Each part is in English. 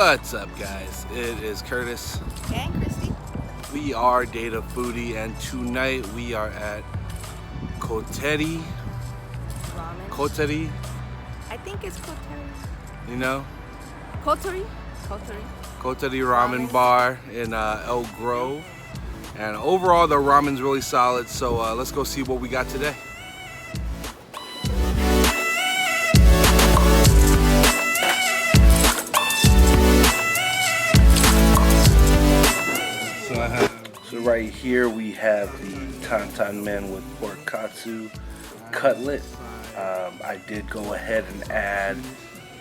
What's up, guys? It is Curtis and Christy. We are DateAFoodie, and tonight we are at Koterri Ramen. Koterri. I think it's Koterri. You know? Koterri Ramen Bar in Elk Grove. And overall, the ramen's really solid. So let's go see what we got today. So right here we have the Tantan Men with pork katsu cutlet. I did go ahead and add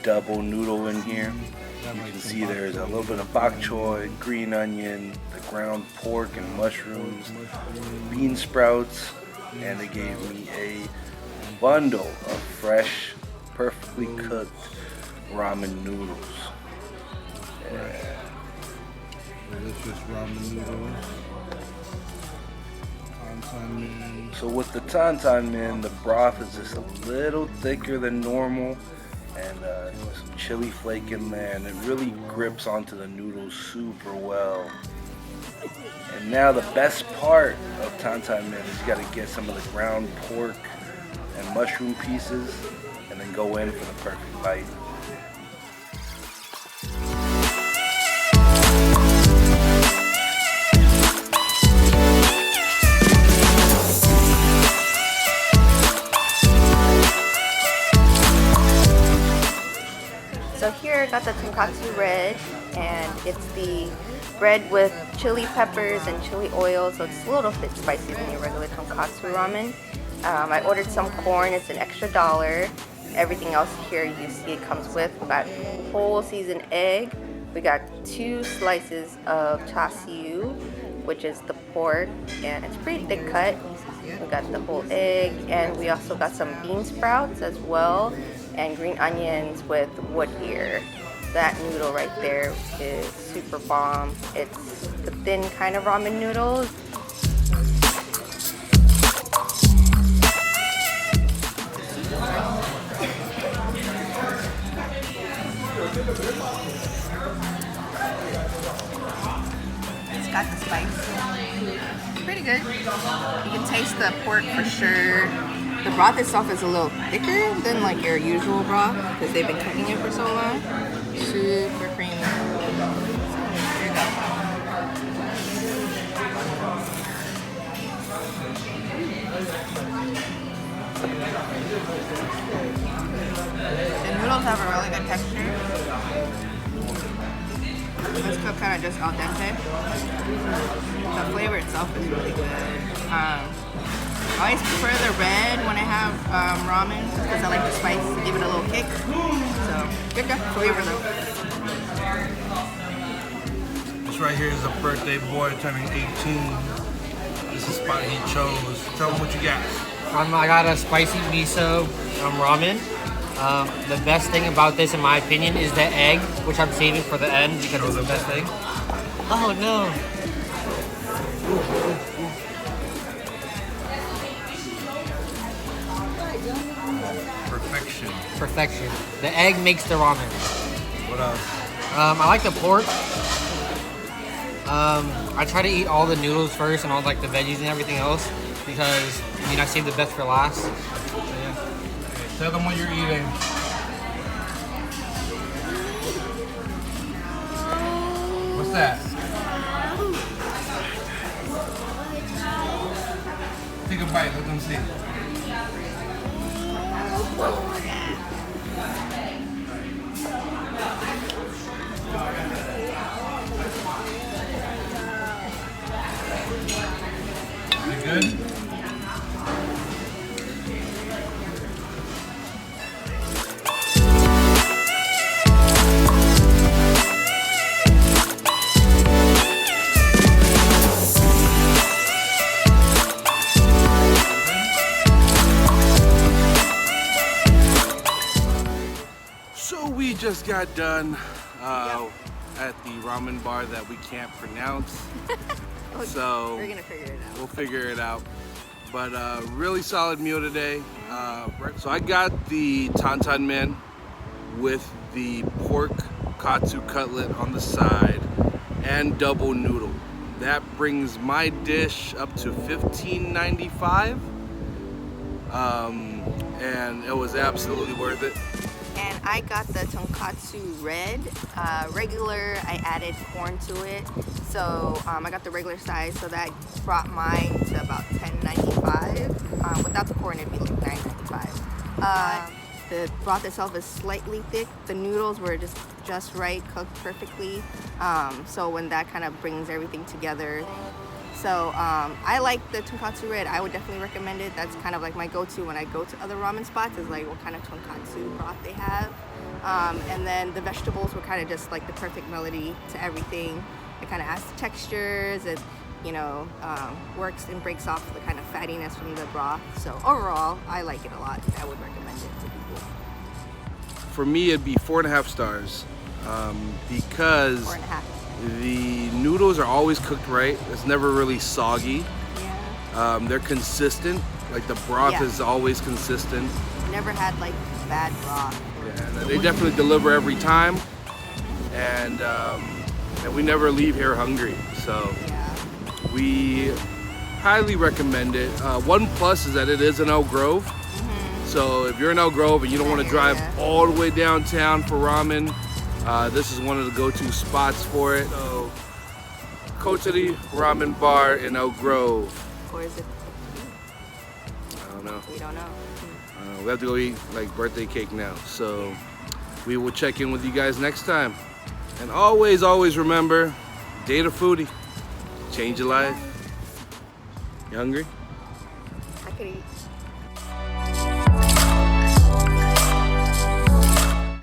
double noodle in here. You can see there's a little bit of bok choy, green onion, the ground pork and mushrooms, bean sprouts, and they gave me a bundle of fresh, perfectly cooked ramen noodles. Yeah. Delicious ramen noodles. Tantan Men. So with the Tantan Men, the broth is just a little thicker than normal, and some chili flake in there, and it really grips onto the noodles super well. And now the best part of Tantan Men is you got to get some of the ground pork and mushroom pieces, and then go in for the perfect bite. So here I got the Tonkotsu Red, and it's the bread with chili peppers and chili oil, so it's a little bit spicy than your regular Tonkotsu ramen. I ordered some corn, it's an extra $1. Everything else here you see it comes with. We got whole seasoned egg, we got 2 slices of chasiu, which is the pork, and it's pretty thick cut. We got the whole egg, and we also got some bean sprouts as well, and green onions with wood ear. That noodle right there is super bomb. It's the thin kind of ramen noodles. It's got the spice. Pretty good. You can taste the pork for sure. The broth itself is a little thicker than like your usual broth because they've been cooking it for so long. Super creamy. Here you go. The noodles have a really good texture. It's cooked kind of just al dente. The flavor itself is really good. I always prefer the red when I have ramen because I like the spice to give it a little kick. So, good flavor though. This right here is a birthday boy turning 18. This is the spot he chose. Tell him what you got. I got a spicy miso ramen. The best thing about this, in my opinion, is the egg, which I'm saving for the end because it's the best thing. Oh no! Perfection. The egg makes the ramen. What else? I like the pork. I try to eat all the noodles first and all like the veggies and everything else because I save the best for last. So, yeah. Okay, tell them what you're eating. What's that? Take a bite. Let them see. Is it good? So we just got done at the ramen bar that we can't pronounce. So we're gonna figure it out. We'll figure it out. But really solid meal today. So I got the Tantan Men with the pork tonkatsu cutlet on the side and double noodle. That brings my dish up to $15.95, and it was absolutely worth it. And I got the Tonkotsu Red. Regular, I added corn to it. So I got the regular size, so that brought mine to about $10.95. Without the corn, it'd be like $9.95. The broth itself is slightly thick. The noodles were just right, cooked perfectly. So when that kind of brings everything together. So I like the Tonkotsu Red. I would definitely recommend it. That's kind of like my go-to when I go to other ramen spots, is like what kind of tonkatsu broth they have. And then the vegetables were kind of just like the perfect melody to everything. It kind of adds the textures. It, you know, works and breaks off the kind of fattiness from the broth. So overall, I like it a lot. I would recommend it to people. For me, it'd be 4.5 stars because 4.5. the noodles are always cooked right. It's never really soggy. Yeah. They're consistent. Like the broth is always consistent. Never had like bad broth. Yeah, and they definitely deliver every time, and we never leave here hungry. So we highly recommend it. One plus is that it is in Elk Grove. So if you're in Elk Grove and you don't want to drive all the way downtown for ramen, this is one of the go-to spots for it. So, Koterri Ramen Bar in Elk Grove. Or is it? I don't know. We don't know. We have to go eat like birthday cake now. So we will check in with you guys next time. And always, always remember, DateAFoodie. Change your life. You hungry? I could eat.